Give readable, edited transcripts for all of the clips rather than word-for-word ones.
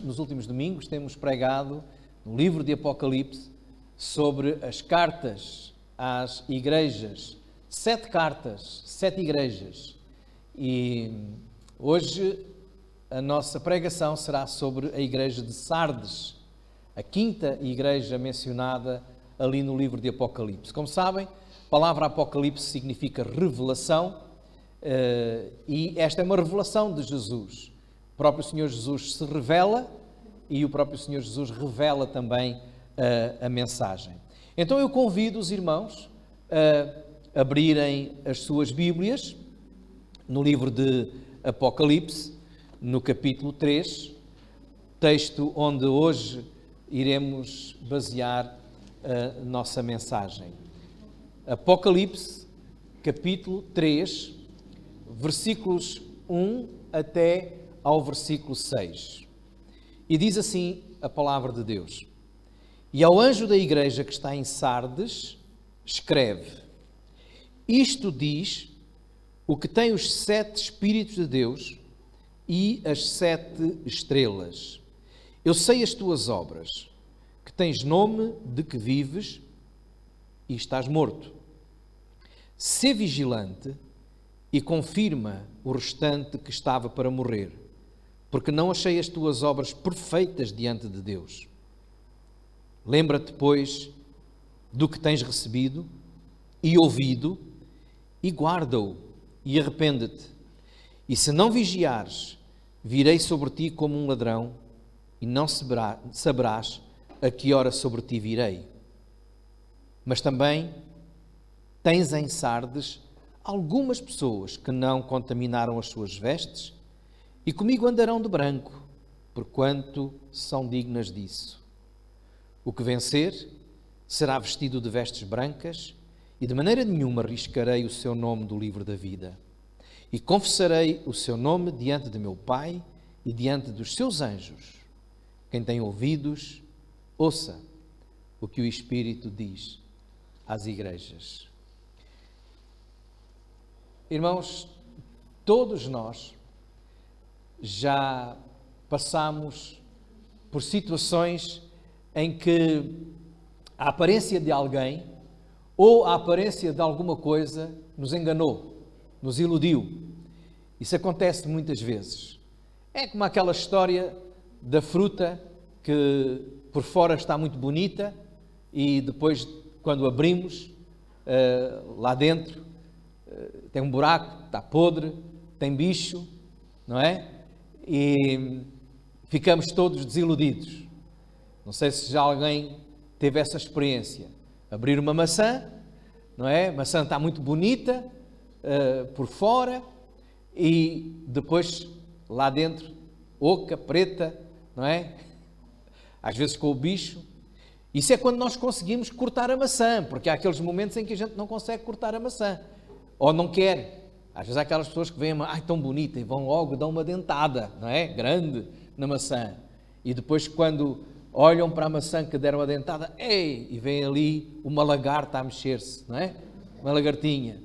nos últimos domingos, temos pregado no livro de Apocalipse sobre as cartas às igrejas. 7 cartas, 7 igrejas. E hoje a nossa pregação será sobre a igreja de Sardes, a 5ª igreja mencionada ali no livro de Apocalipse. Como sabem, a palavra Apocalipse significa revelação, e esta é uma revelação de Jesus. O próprio Senhor Jesus se revela e o próprio Senhor Jesus revela também a mensagem. Então eu convido os irmãos a abrirem as suas Bíblias no livro de Apocalipse, no capítulo 3, texto onde hoje iremos basear a nossa mensagem. Apocalipse, capítulo 3, versículos 1 até ao versículo 6. E diz assim a palavra de Deus: E ao anjo da igreja que está em Sardes, escreve: Isto diz o que tem os 7 Espíritos de Deus e as 7 estrelas. Eu sei as tuas obras, que tens nome de que vives e estás morto. Sê vigilante e confirma o restante que estava para morrer, porque não achei as tuas obras perfeitas diante de Deus. Lembra-te, pois, do que tens recebido e ouvido, e guarda-o, e arrepende-te. E se não vigiares, virei sobre ti como um ladrão, e não saberás a que hora sobre ti virei. Mas também tens em Sardes algumas pessoas que não contaminaram as suas vestes, e comigo andarão de branco, porquanto são dignas disso. O que vencer será vestido de vestes brancas, e de maneira nenhuma riscarei o seu nome do livro da vida. E confessarei o seu nome diante de meu Pai e diante dos seus anjos. Quem tem ouvidos, ouça o que o Espírito diz às igrejas. Irmãos, todos nós já passamos por situações em que a aparência de alguém ou a aparência de alguma coisa nos enganou, nos iludiu. Isso acontece muitas vezes. É como aquela história da fruta que por fora está muito bonita e depois, quando abrimos, lá dentro tem um buraco, está podre, tem bicho, não é? E ficamos todos desiludidos. Não sei se já alguém teve essa experiência. Abrir uma maçã, não é? A maçã está muito bonita por fora e depois lá dentro, oca, preta, não é? Às vezes com o bicho. Isso é quando nós conseguimos cortar a maçã, porque há aqueles momentos em que a gente não consegue cortar a maçã. Ou não quer. Às vezes há aquelas pessoas que veem, ai, tão bonita, e vão logo dar uma dentada, não é? Grande na maçã. E depois, quando olham para a maçã que deram a dentada, ei, e vem ali uma lagarta a mexer-se, não é? Uma lagartinha.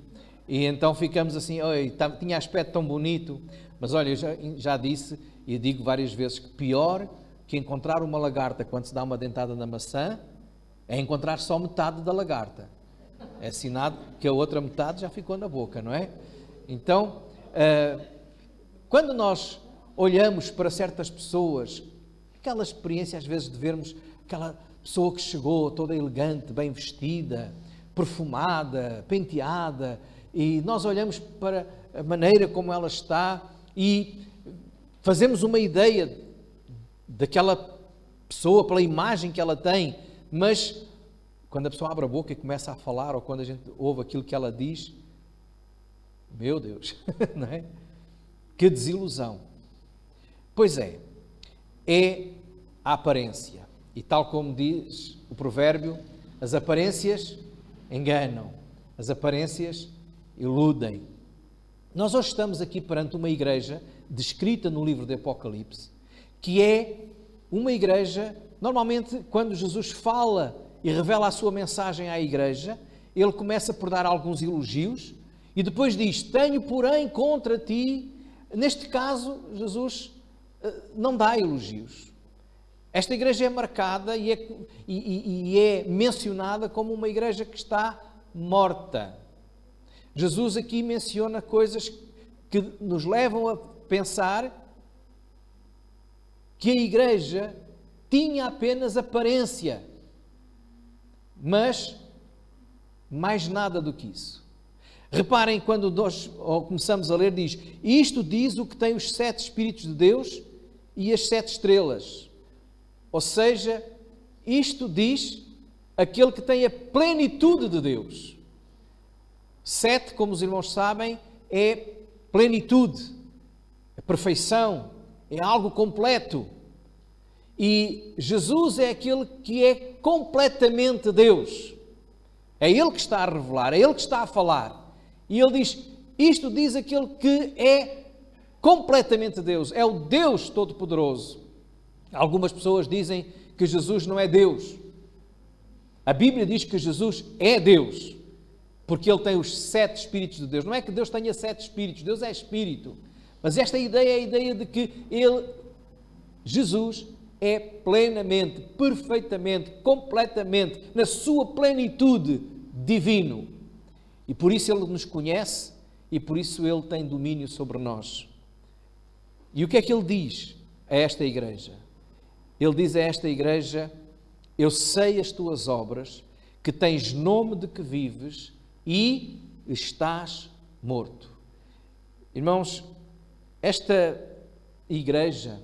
E então ficamos assim, oi, tinha aspecto tão bonito. Mas olha, eu já disse e digo várias vezes que pior que encontrar uma lagarta quando se dá uma dentada na maçã é encontrar só metade da lagarta. É sinal que a outra metade já ficou na boca, não é? Então, quando nós olhamos para certas pessoas, aquela experiência às vezes de vermos aquela pessoa que chegou toda elegante, bem vestida, perfumada, penteada, e nós olhamos para a maneira como ela está e fazemos uma ideia daquela pessoa pela imagem que ela tem, mas quando a pessoa abre a boca e começa a falar, ou quando a gente ouve aquilo que ela diz, meu Deus, não é? Que desilusão. Pois é a aparência. E tal como diz o provérbio, as aparências enganam, as aparências iludem. Nós hoje estamos aqui perante uma igreja descrita no livro de Apocalipse, que é uma igreja, normalmente quando Jesus fala e revela a sua mensagem à igreja, ele começa por dar alguns elogios e depois diz, tenho porém contra ti. Neste caso, Jesus não dá elogios. Esta igreja é marcada e é mencionada como uma igreja que está morta. Jesus aqui menciona coisas que nos levam a pensar que a igreja tinha apenas aparência, mas mais nada do que isso. Reparem, quando nós começamos a ler, diz: isto diz o que tem os 7 Espíritos de Deus e as 7 estrelas. Ou seja, isto diz aquele que tem a plenitude de Deus. 7, como os irmãos sabem, é plenitude, é perfeição, é algo completo. E Jesus é aquele que é completamente Deus. É Ele que está a revelar, é Ele que está a falar. E Ele diz, isto diz aquele que é completamente Deus, é o Deus Todo-Poderoso. Algumas pessoas dizem que Jesus não é Deus. A Bíblia diz que Jesus é Deus, porque Ele tem os 7 Espíritos de Deus. Não é que Deus tenha 7 Espíritos, Deus é Espírito. Mas esta ideia é a ideia de que Jesus, é plenamente, perfeitamente, completamente, na sua plenitude, divino. E por isso Ele nos conhece e por isso Ele tem domínio sobre nós. E o que é que Ele diz a esta igreja? Ele diz a esta igreja: eu sei as tuas obras, que tens nome de que vives e estás morto. Irmãos, esta igreja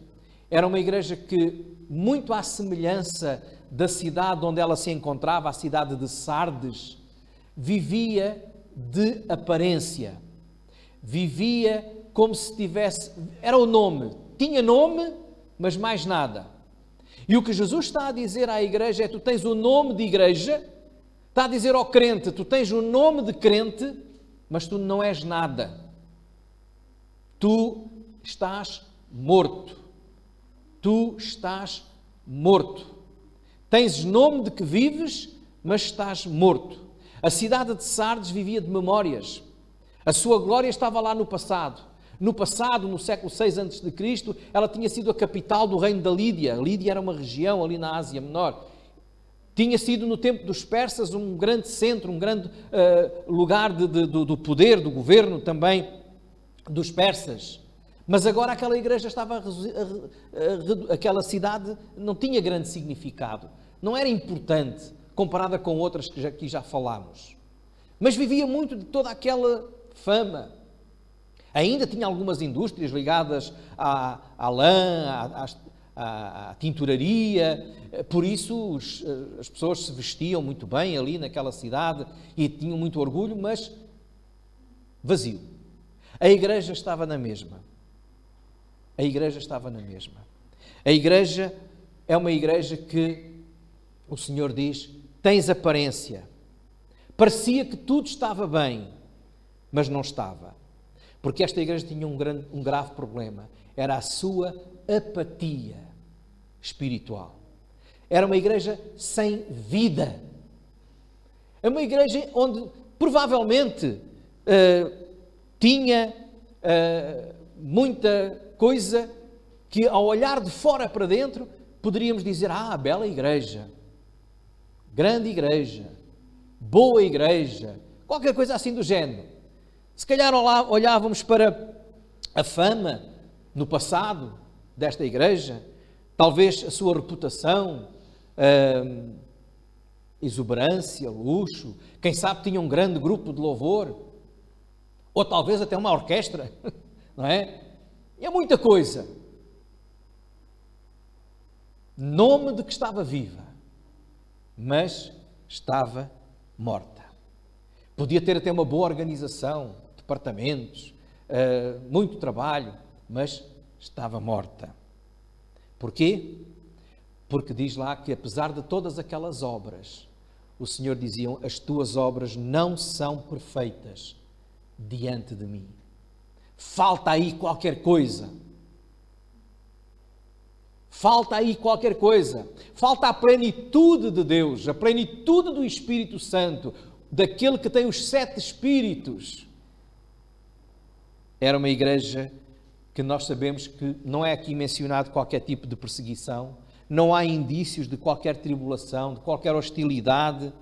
era uma igreja que, muito à semelhança da cidade onde ela se encontrava, a cidade de Sardes, vivia de aparência. Vivia como se tivesse... Era o nome. Tinha nome, mas mais nada. E o que Jesus está a dizer à igreja é: tu tens o nome de igreja, está a dizer ao crente, tu tens o nome de crente, mas tu não és nada. Tu estás morto. Tu estás morto. Tens nome de que vives, mas estás morto. A cidade de Sardes vivia de memórias. A sua glória estava lá no passado. No passado, no século VI a.C., ela tinha sido a capital do reino da Lídia. A Lídia era uma região ali na Ásia Menor. Tinha sido, no tempo dos persas, um grande centro, um grande lugar do poder, do governo também dos persas. Mas agora aquela igreja estava aquela cidade não tinha grande significado. Não era importante comparada com outras que aqui já falámos. Mas vivia muito de toda aquela fama. Ainda tinha algumas indústrias ligadas à lã, à tinturaria, por isso as pessoas se vestiam muito bem ali naquela cidade e tinham muito orgulho, mas vazio. A igreja estava na mesma. A igreja estava na mesma. A igreja é uma igreja que o Senhor diz: tens aparência. Parecia que tudo estava bem, mas não estava. Porque esta igreja tinha um grave problema. Era a sua apatia espiritual. Era uma igreja sem vida. É uma igreja onde provavelmente tinha muita coisa que, ao olhar de fora para dentro, poderíamos dizer: bela igreja, grande igreja, boa igreja, qualquer coisa assim do género. Se calhar olhávamos para a fama no passado desta igreja, talvez a sua reputação, exuberância, luxo, quem sabe tinha um grande grupo de louvor, ou talvez até uma orquestra, não é? E é muita coisa. Nome de que estava viva, mas estava morta. Podia ter até uma boa organização, departamentos, muito trabalho, mas estava morta. Porquê? Porque diz lá que, apesar de todas aquelas obras, o Senhor dizia: as tuas obras não são perfeitas diante de mim. Falta aí qualquer coisa. Falta aí qualquer coisa. Falta a plenitude de Deus, a plenitude do Espírito Santo, daquele que tem os 7 Espíritos. Era uma igreja que nós sabemos que não é aqui mencionado qualquer tipo de perseguição, não há indícios de qualquer tribulação, de qualquer hostilidade,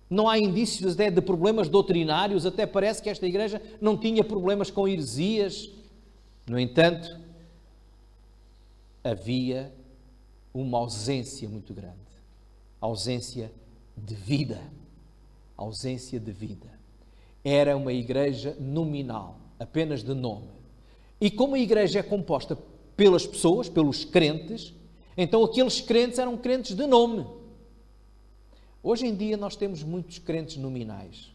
não há indícios até de problemas doutrinários, até parece que esta igreja não tinha problemas com heresias. No entanto, havia uma ausência muito grande, ausência de vida, ausência de vida. Era uma igreja nominal, apenas de nome. E como a igreja é composta pelas pessoas, pelos crentes, então aqueles crentes eram crentes de nome. Hoje em dia nós temos muitos crentes nominais.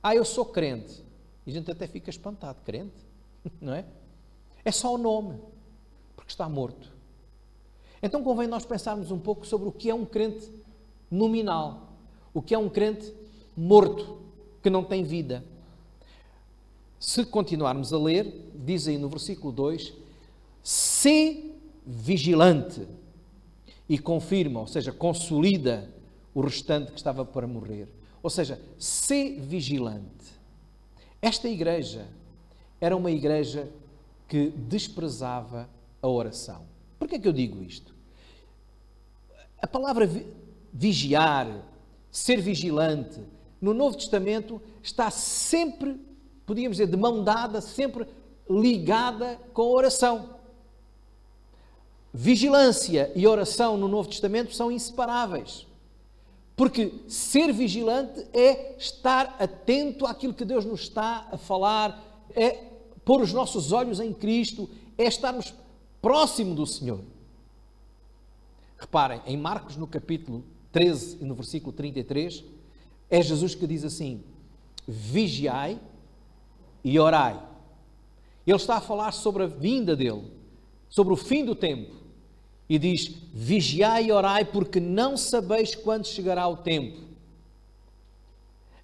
Eu sou crente. E a gente até fica espantado. Crente? Não é? É só o nome, porque está morto. Então convém nós pensarmos um pouco sobre o que é um crente nominal, o que é um crente morto, que não tem vida. Se continuarmos a ler, diz aí no versículo 2, sê vigilante, e confirma, ou seja, consolida o restante que estava para morrer. Ou seja, sê vigilante. Esta igreja era uma igreja que desprezava a oração. Por que é que eu digo isto? A palavra vigiar, ser vigilante, no Novo Testamento está sempre, podíamos dizer, de mão dada, sempre ligada com a oração. Vigilância e oração no Novo Testamento são inseparáveis. Porque ser vigilante é estar atento àquilo que Deus nos está a falar, é pôr os nossos olhos em Cristo, é estarmos próximo do Senhor. Reparem, em Marcos, no capítulo 13 e no versículo 33, é Jesus que diz assim, vigiai e orai. Ele está a falar sobre a vinda dele, sobre o fim do tempo. E diz, vigiai e orai, porque não sabeis quando chegará o tempo.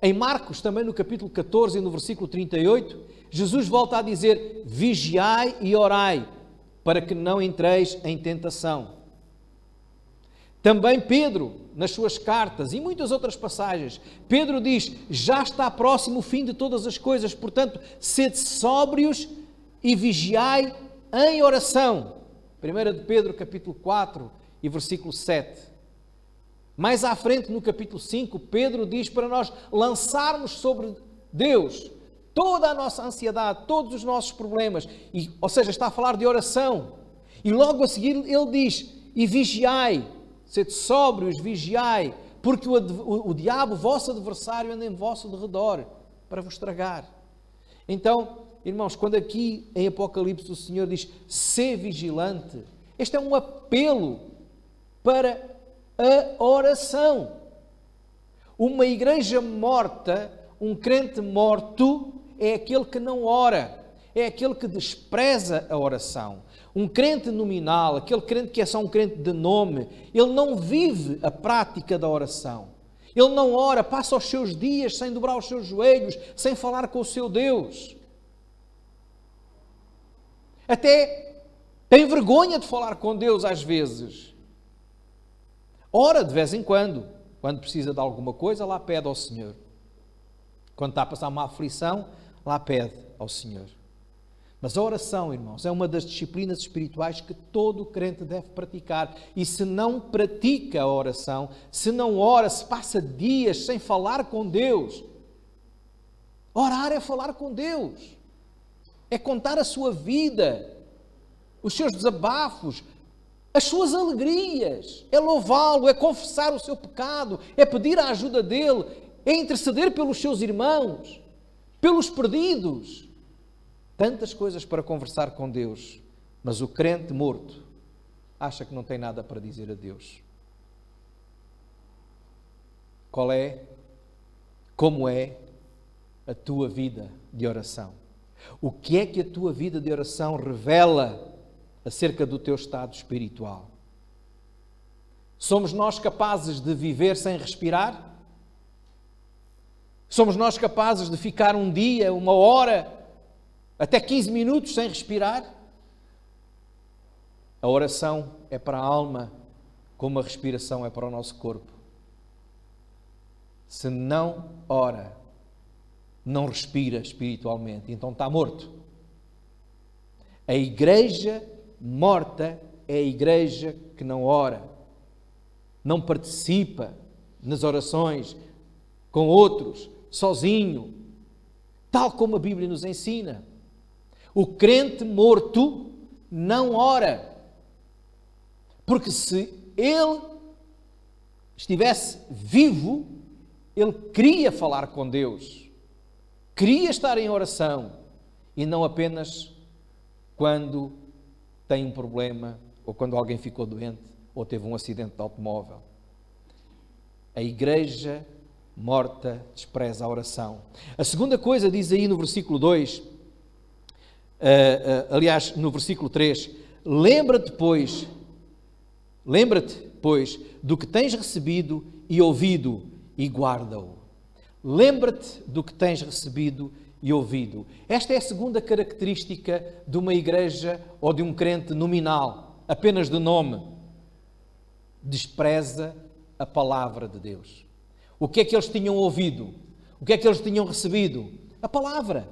Em Marcos, também no capítulo 14 e no versículo 38, Jesus volta a dizer, vigiai e orai, para que não entreis em tentação. Também Pedro, nas suas cartas e muitas outras passagens, Pedro diz, já está próximo o fim de todas as coisas, portanto, sede sóbrios e vigiai em oração. 1 de Pedro, capítulo 4 e versículo 7. Mais à frente, no capítulo 5, Pedro diz para nós lançarmos sobre Deus toda a nossa ansiedade, todos os nossos problemas. Ou seja, está a falar de oração. E logo a seguir ele diz, e vigiai, sede sóbrios, vigiai, porque o diabo, vosso adversário, anda em vosso derredor para vos estragar. Então, irmãos, quando aqui em Apocalipse o Senhor diz, sê vigilante, este é um apelo para a oração. Uma igreja morta, um crente morto, é aquele que não ora, é aquele que despreza a oração. Um crente nominal, aquele crente que é só um crente de nome, ele não vive a prática da oração. Ele não ora, passa os seus dias sem dobrar os seus joelhos, sem falar com o seu Deus. Até tem vergonha de falar com Deus às vezes. Ora de vez em quando precisa de alguma coisa, lá pede ao Senhor. Quando está a passar uma aflição, lá pede ao Senhor. Mas a oração, irmãos, é uma das disciplinas espirituais que todo crente deve praticar. E se não pratica a oração, se não ora, se passa dias sem falar com Deus, orar é falar com Deus. É contar a sua vida, os seus desabafos, as suas alegrias, é louvá-lo, é confessar o seu pecado, é pedir a ajuda dele, é interceder pelos seus irmãos, pelos perdidos. Tantas coisas para conversar com Deus, mas o crente morto acha que não tem nada para dizer a Deus. Como é a tua vida de oração? O que é que a tua vida de oração revela acerca do teu estado espiritual? Somos nós capazes de viver sem respirar? Somos nós capazes de ficar um dia, uma hora, até 15 minutos sem respirar? A oração é para a alma, como a respiração é para o nosso corpo. Se não ora, não respira espiritualmente, então está morto. A igreja morta é a igreja que não ora, não participa nas orações com outros, sozinho, tal como a Bíblia nos ensina. O crente morto não ora, porque se ele estivesse vivo, ele queria falar com Deus, queria estar em oração, e não apenas quando tem um problema, ou quando alguém ficou doente, ou teve um acidente de automóvel. A igreja morta despreza a oração. A segunda coisa diz aí no versículo 2, aliás, no versículo 3, lembra-te, pois, do que tens recebido e ouvido e guarda-o. Lembra-te do que tens recebido e ouvido. Esta é a segunda característica de uma igreja ou de um crente nominal, apenas de nome. Despreza a palavra de Deus. O que é que eles tinham ouvido? O que é que eles tinham recebido? A palavra.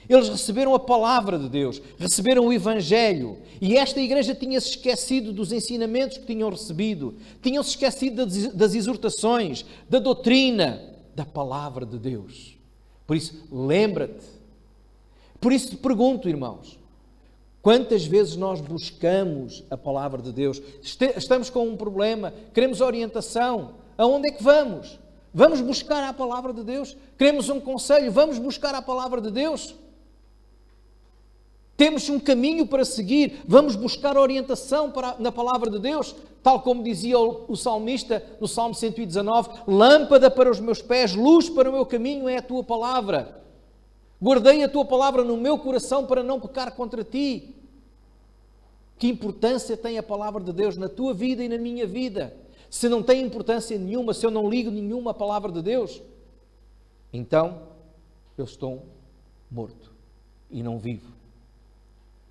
Eles receberam a palavra de Deus, receberam o Evangelho. E esta igreja tinha-se esquecido dos ensinamentos que tinham recebido, tinham-se esquecido das exortações, da doutrina, da palavra de Deus. Por isso, lembra-te. Por isso te pergunto, irmãos, quantas vezes nós buscamos a palavra de Deus? Estamos com um problema, queremos orientação. Aonde é que vamos? Vamos buscar a palavra de Deus? Queremos um conselho? Vamos buscar a palavra de Deus? Temos um caminho para seguir? Vamos buscar orientação na palavra de Deus? Tal como dizia o salmista no Salmo 119, lâmpada para os meus pés, luz para o meu caminho é a tua palavra. Guardei a tua palavra no meu coração para não pecar contra ti. Que importância tem a palavra de Deus na tua vida e na minha vida? Se não tem importância nenhuma, se eu não ligo nenhuma à palavra de Deus, então eu estou morto e não vivo.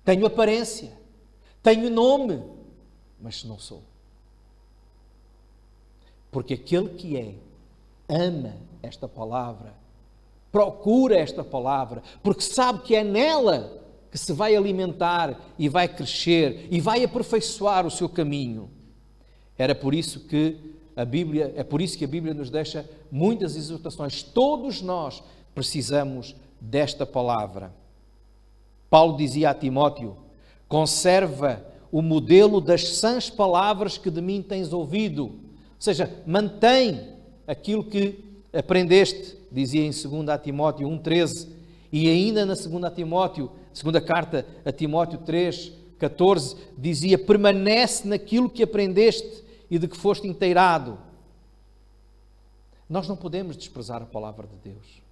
Tenho aparência, tenho nome, mas não sou. Porque aquele que ama esta palavra, procura esta palavra, porque sabe que é nela que se vai alimentar e vai crescer e vai aperfeiçoar o seu caminho. É por isso que a Bíblia nos deixa muitas exortações. Todos nós precisamos desta palavra. Paulo dizia a Timóteo, conserva o modelo das sãs palavras que de mim tens ouvido. Ou seja, mantém aquilo que aprendeste, dizia em 2 Timóteo 1,13, e ainda na 2 Timóteo, segunda carta a Timóteo 3,14, dizia, permanece naquilo que aprendeste e de que foste inteirado. Nós não podemos desprezar a palavra de Deus.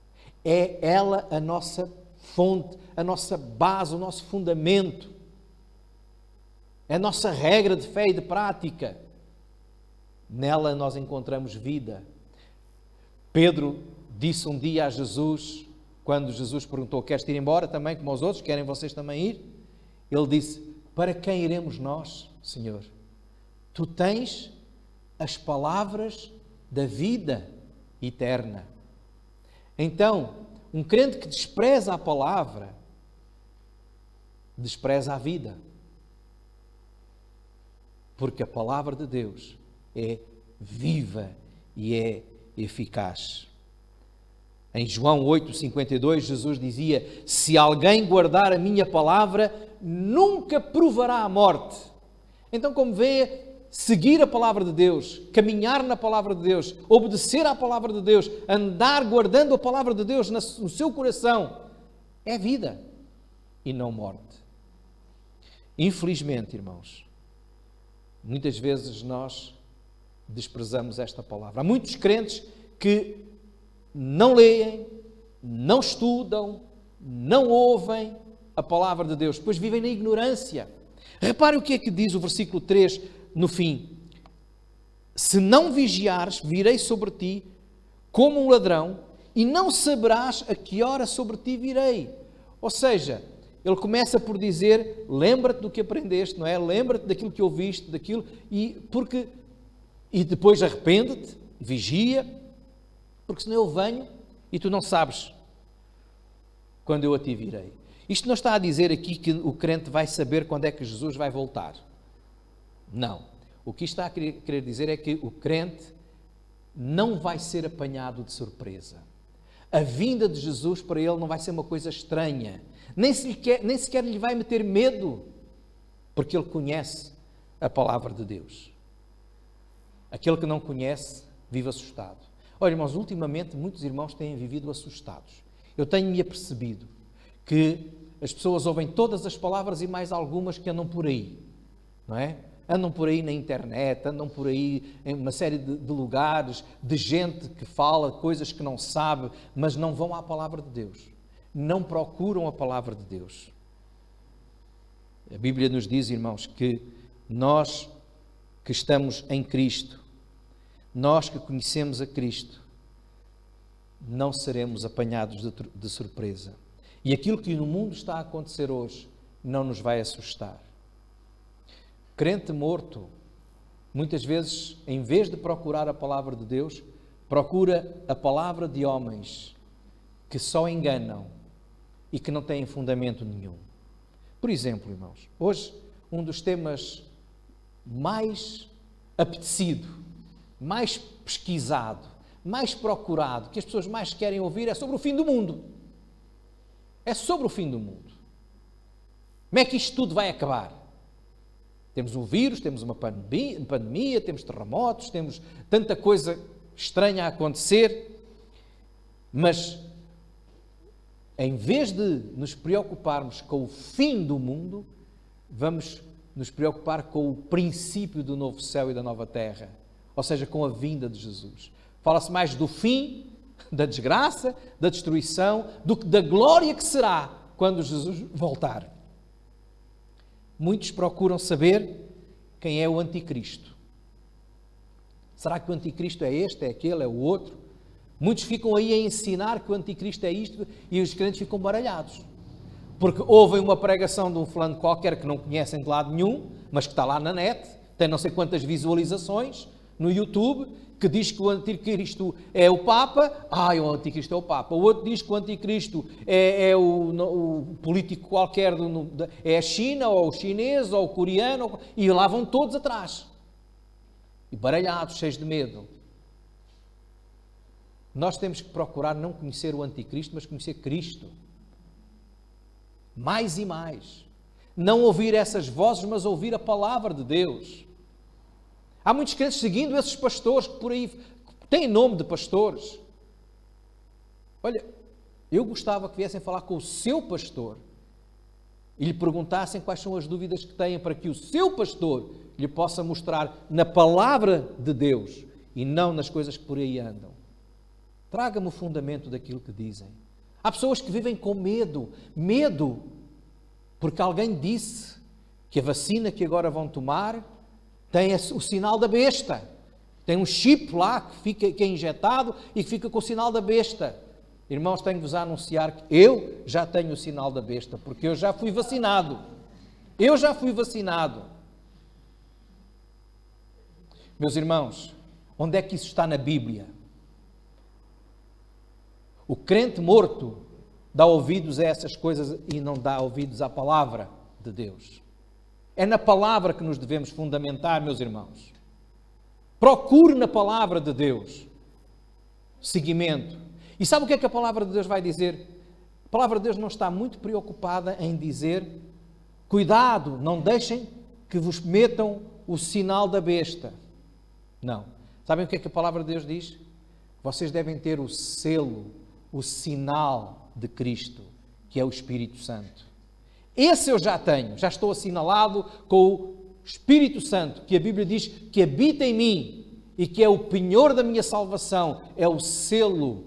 É ela a nossa fonte, a nossa base, o nosso fundamento. É a nossa regra de fé e de prática. Nela nós encontramos vida. Pedro disse um dia a Jesus, quando Jesus perguntou, queres ir embora também como os outros? Querem vocês também ir? Ele disse, para quem iremos nós, Senhor? Tu tens as palavras da vida eterna. Então, um crente que despreza a palavra, despreza a vida. Porque a palavra de Deus é viva e é eficaz. Em João 8,52, Jesus dizia, se alguém guardar a minha palavra, nunca provará a morte. Então, como vê, seguir a palavra de Deus, caminhar na palavra de Deus, obedecer à palavra de Deus, andar guardando a palavra de Deus no seu coração, é vida e não morte. Infelizmente, irmãos, muitas vezes nós desprezamos esta palavra. Há muitos crentes que não leem, não estudam, não ouvem a palavra de Deus, pois vivem na ignorância. Repare o que é que diz o versículo 3 no fim. Se não vigiares, virei sobre ti como um ladrão e não saberás a que hora sobre ti virei. Ou seja, ele começa por dizer, lembra-te do que aprendeste, não é? Lembra-te daquilo que ouviste, daquilo, e depois arrepende-te, vigia, porque senão eu venho e tu não sabes quando eu a ti virei. Isto não está a dizer aqui que o crente vai saber quando é que Jesus vai voltar. Não. O que isto está a querer dizer é que o crente não vai ser apanhado de surpresa. A vinda de Jesus para ele não vai ser uma coisa estranha. Nem sequer lhe vai meter medo, porque ele conhece a palavra de Deus. Aquele que não conhece, vive assustado. Olha, irmãos, ultimamente muitos irmãos têm vivido assustados. Eu tenho-me apercebido que as pessoas ouvem todas as palavras e mais algumas que andam por aí, não é? Andam por aí na internet, andam por aí em uma série de lugares, de gente que fala coisas que não sabe, mas não vão à palavra de Deus. Não procuram a palavra de Deus. A Bíblia nos diz, irmãos, que nós que estamos em Cristo, nós que conhecemos a Cristo, não seremos apanhados de surpresa. E aquilo que no mundo está a acontecer hoje não nos vai assustar. Crente morto, muitas vezes, em vez de procurar a palavra de Deus, procura a palavra de homens que só enganam e que não têm fundamento nenhum. Por exemplo, irmãos, hoje um dos temas mais apetecido, mais pesquisado, mais procurado, que as pessoas mais querem ouvir é sobre o fim do mundo. É sobre o fim do mundo. Como é que isto tudo vai acabar? Temos um vírus, temos uma pandemia, temos terremotos, temos tanta coisa estranha a acontecer, mas em vez de nos preocuparmos com o fim do mundo, vamos nos preocupar com o princípio do novo céu e da nova terra, ou seja, com a vinda de Jesus. Fala-se mais do fim, da desgraça, da destruição, do que da glória que será quando Jesus voltar. Muitos procuram saber quem é o anticristo. Será que o anticristo é este, é aquele, é o outro? Muitos ficam aí a ensinar que o anticristo é isto e os crentes ficam baralhados. Porque ouvem uma pregação de um fulano qualquer que não conhecem de lado nenhum, mas que está lá na net, tem não sei quantas visualizações no YouTube, que diz que o anticristo é o Papa. O anticristo é o Papa. O outro diz que o anticristo é o político qualquer, é a China, ou o chinês, ou o coreano, e lá vão todos atrás. E baralhados, cheios de medo. Nós temos que procurar não conhecer o anticristo, mas conhecer Cristo. Mais e mais. Não ouvir essas vozes, mas ouvir a palavra de Deus. Há muitos crentes seguindo esses pastores que por aí têm nome de pastores. Olha, eu gostava que viessem falar com o seu pastor e lhe perguntassem quais são as dúvidas que têm para que o seu pastor lhe possa mostrar na palavra de Deus e não nas coisas que por aí andam. Traga-me o fundamento daquilo que dizem. Há pessoas que vivem com medo, porque alguém disse que a vacina que agora vão tomar tem o sinal da besta. Tem um chip lá que é injetado e que fica com o sinal da besta. Irmãos, tenho-vos a anunciar que eu já tenho o sinal da besta, porque eu já fui vacinado. Meus irmãos, onde é que isso está na Bíblia? O crente morto dá ouvidos a essas coisas e não dá ouvidos à palavra de Deus. É na palavra que nos devemos fundamentar, meus irmãos. Procure na palavra de Deus seguimento. E sabe o que é que a palavra de Deus vai dizer? A palavra de Deus não está muito preocupada em dizer: cuidado, não deixem que vos metam o sinal da besta. Não. Sabem o que é que a palavra de Deus diz? Vocês devem ter o selo, o sinal de Cristo, que é o Espírito Santo. Esse eu já tenho, já estou assinalado com o Espírito Santo, que a Bíblia diz que habita em mim e que é o penhor da minha salvação, é o selo,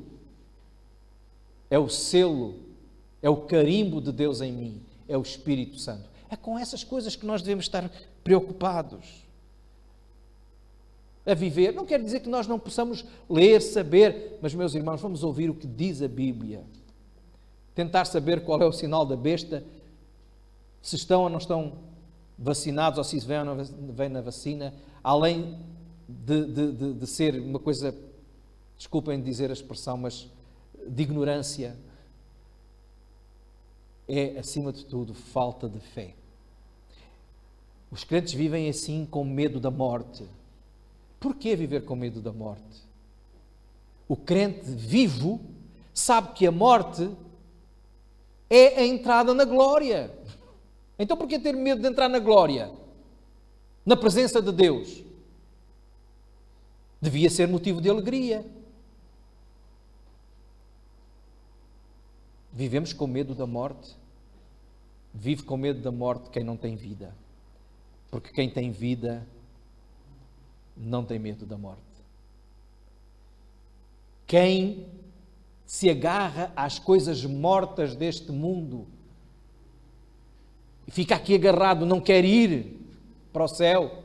é o carimbo de Deus em mim, é o Espírito Santo. É com essas coisas que nós devemos estar preocupados. A viver, não quer dizer que nós não possamos ler, saber, mas, meus irmãos, vamos ouvir o que diz a Bíblia. Tentar saber qual é o sinal da besta, se estão ou não estão vacinados, ou se vêm ou não vêm na vacina, além de ser uma coisa, desculpem dizer a expressão, mas de ignorância, é, acima de tudo, falta de fé. Os crentes vivem assim com medo da morte. Por que viver com medo da morte? O crente vivo sabe que a morte é a entrada na glória. Então por que ter medo de entrar na glória? Na presença de Deus? Devia ser motivo de alegria. Vivemos com medo da morte? Vive com medo da morte quem não tem vida. Porque quem tem vida não tem medo da morte. Quem se agarra às coisas mortas deste mundo e fica aqui agarrado, não quer ir para o céu,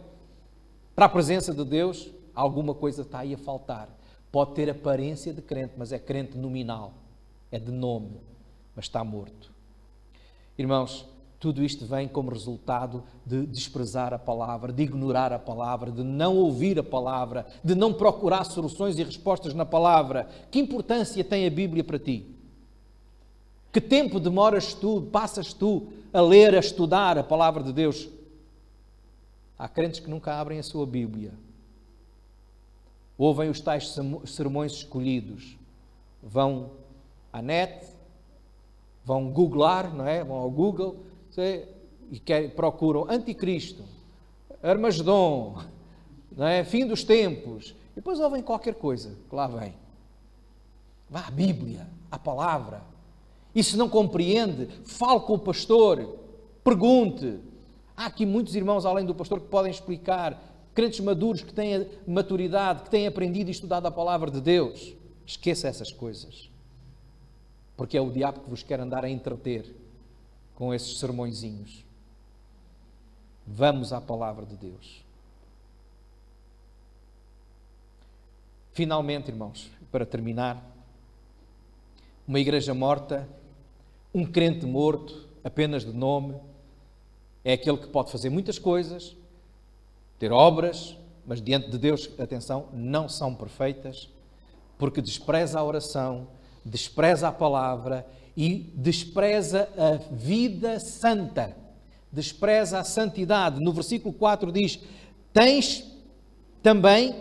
para a presença de Deus, alguma coisa está aí a faltar. Pode ter aparência de crente, mas é crente nominal, é de nome, mas está morto. Irmãos, tudo isto vem como resultado de desprezar a palavra, de ignorar a palavra, de não ouvir a palavra, de não procurar soluções e respostas na palavra. Que importância tem a Bíblia para ti? Que tempo passas tu a ler, a estudar a palavra de Deus? Há crentes que nunca abrem a sua Bíblia. Ouvem os tais sermões escolhidos. Vão à net, vão googlar, não é? Vão ao Google e procuram Anticristo, Armagedon, não é? Fim dos tempos. E depois ouvem qualquer coisa que lá vem. Vá à Bíblia, à palavra. E se não compreende, fale com o pastor, pergunte. Há aqui muitos irmãos, além do pastor, que podem explicar. Crentes maduros que têm maturidade, que têm aprendido e estudado a palavra de Deus. Esqueça essas coisas. Porque é o diabo que vos quer andar a entreter com esses sermõezinhos. Vamos à palavra de Deus. Finalmente, irmãos, para terminar, uma igreja morta, um crente morto, apenas de nome, é aquele que pode fazer muitas coisas, ter obras, mas diante de Deus, atenção, não são perfeitas, porque despreza a oração, despreza a palavra e despreza a vida santa, despreza a santidade. No versículo 4 diz: tens também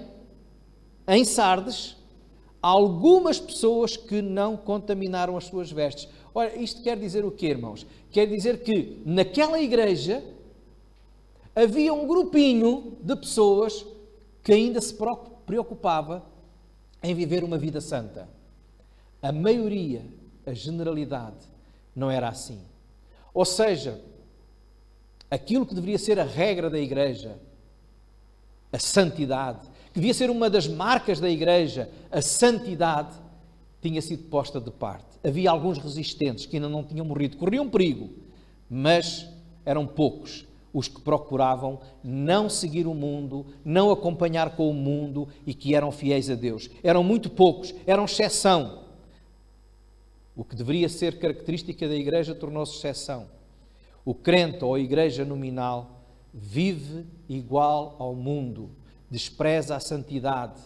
em Sardes algumas pessoas que não contaminaram as suas vestes. Ora, isto quer dizer o quê, irmãos? Quer dizer que naquela igreja havia um grupinho de pessoas que ainda se preocupava em viver uma vida santa. A maioria, a generalidade, não era assim. Ou seja, aquilo que deveria ser a regra da igreja, a santidade, que devia ser uma das marcas da igreja, a santidade, tinha sido posta de parte. Havia alguns resistentes que ainda não tinham morrido, corriam perigo, mas eram poucos os que procuravam não seguir o mundo, não acompanhar com o mundo e que eram fiéis a Deus. Eram muito poucos, eram exceção. O que deveria ser característica da igreja tornou-se exceção. O crente ou a igreja nominal vive igual ao mundo, despreza a santidade.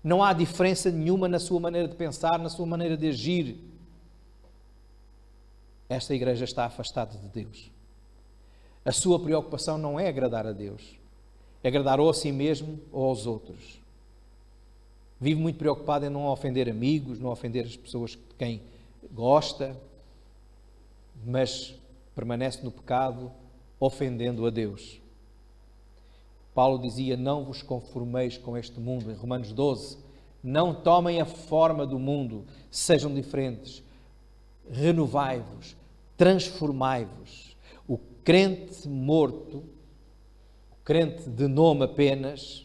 Não há diferença nenhuma na sua maneira de pensar, na sua maneira de agir. Esta igreja está afastada de Deus. A sua preocupação não é agradar a Deus, é agradar ou a si mesmo ou aos outros. Vive muito preocupado em não ofender amigos, não ofender as pessoas de quem gosta, mas permanece no pecado, ofendendo a Deus. Paulo dizia: não vos conformeis com este mundo, em Romanos 12. Não tomem a forma do mundo, sejam diferentes. Renovai-vos, transformai-vos. O crente morto, o crente de nome apenas,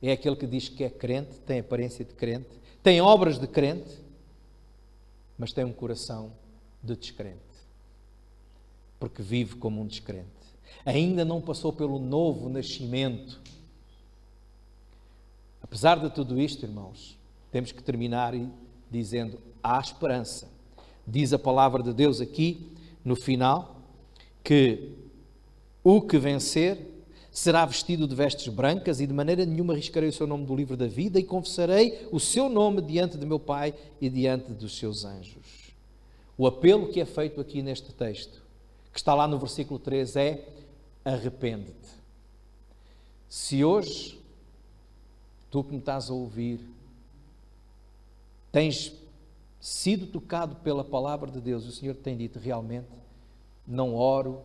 é aquele que diz que é crente, tem aparência de crente, tem obras de crente, mas tem um coração de descrente, porque vive como um descrente. Ainda não passou pelo novo nascimento. Apesar de tudo isto, irmãos, temos que terminar dizendo: há esperança. Diz a palavra de Deus aqui, no final, que o que vencer será vestido de vestes brancas e de maneira nenhuma riscarei o seu nome do livro da vida e confessarei o seu nome diante de meu Pai e diante dos seus anjos. O apelo que é feito aqui neste texto, que está lá no versículo 3, é: arrepende-te. Se hoje, tu que me estás a ouvir, tens sido tocado pela palavra de Deus, o Senhor te tem dito realmente, não oro,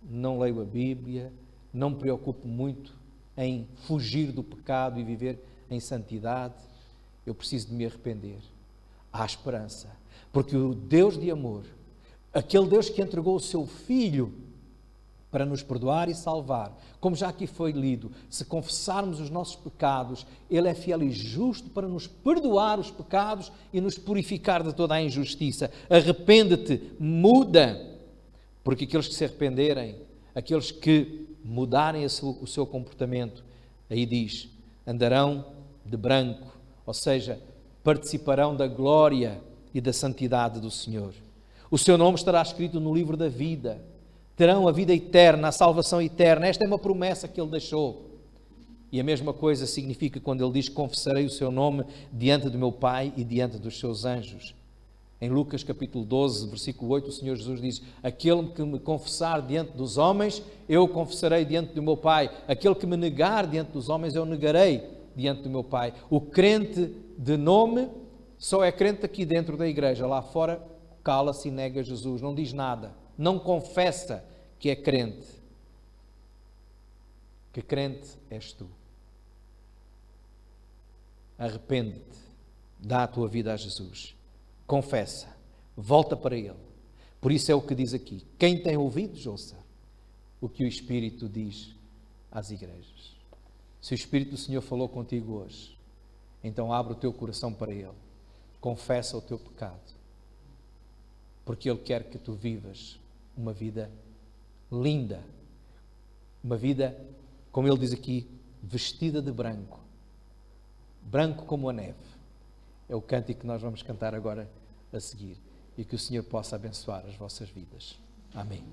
não leio a Bíblia, não me preocupo muito em fugir do pecado e viver em santidade, eu preciso de me arrepender. Há esperança, porque o Deus de amor, aquele Deus que entregou o seu Filho para nos perdoar e salvar, como já aqui foi lido, se confessarmos os nossos pecados, Ele é fiel e justo para nos perdoar os pecados e nos purificar de toda a injustiça. Arrepende-te, muda, porque aqueles que se arrependerem, aqueles que mudarem o seu comportamento, aí diz, andarão de branco, ou seja, participarão da glória e da santidade do Senhor. O seu nome estará escrito no livro da vida. Terão a vida eterna, a salvação eterna. Esta é uma promessa que Ele deixou. E a mesma coisa significa quando Ele diz: confessarei o seu nome diante do meu Pai e diante dos seus anjos. Em Lucas capítulo 12, versículo 8, o Senhor Jesus diz: aquele que me confessar diante dos homens, eu confessarei diante do meu Pai. Aquele que me negar diante dos homens, eu negarei diante do meu Pai. O crente de nome só é crente aqui dentro da igreja. Lá fora cala-se e nega Jesus, não diz nada. Não confessa que é crente. Que crente és tu. Arrepende-te, dá a tua vida a Jesus, confessa, volta para Ele. Por isso é o que diz aqui: quem tem ouvidos, ouça o que o Espírito diz às igrejas. Se o Espírito do Senhor falou contigo hoje, então abre o teu coração para Ele, confessa o teu pecado, porque Ele quer que tu vivas uma vida linda, uma vida, como Ele diz aqui, vestida de branco, branco como a neve. É o cântico que nós vamos cantar agora a seguir, e que o Senhor possa abençoar as vossas vidas. Amém.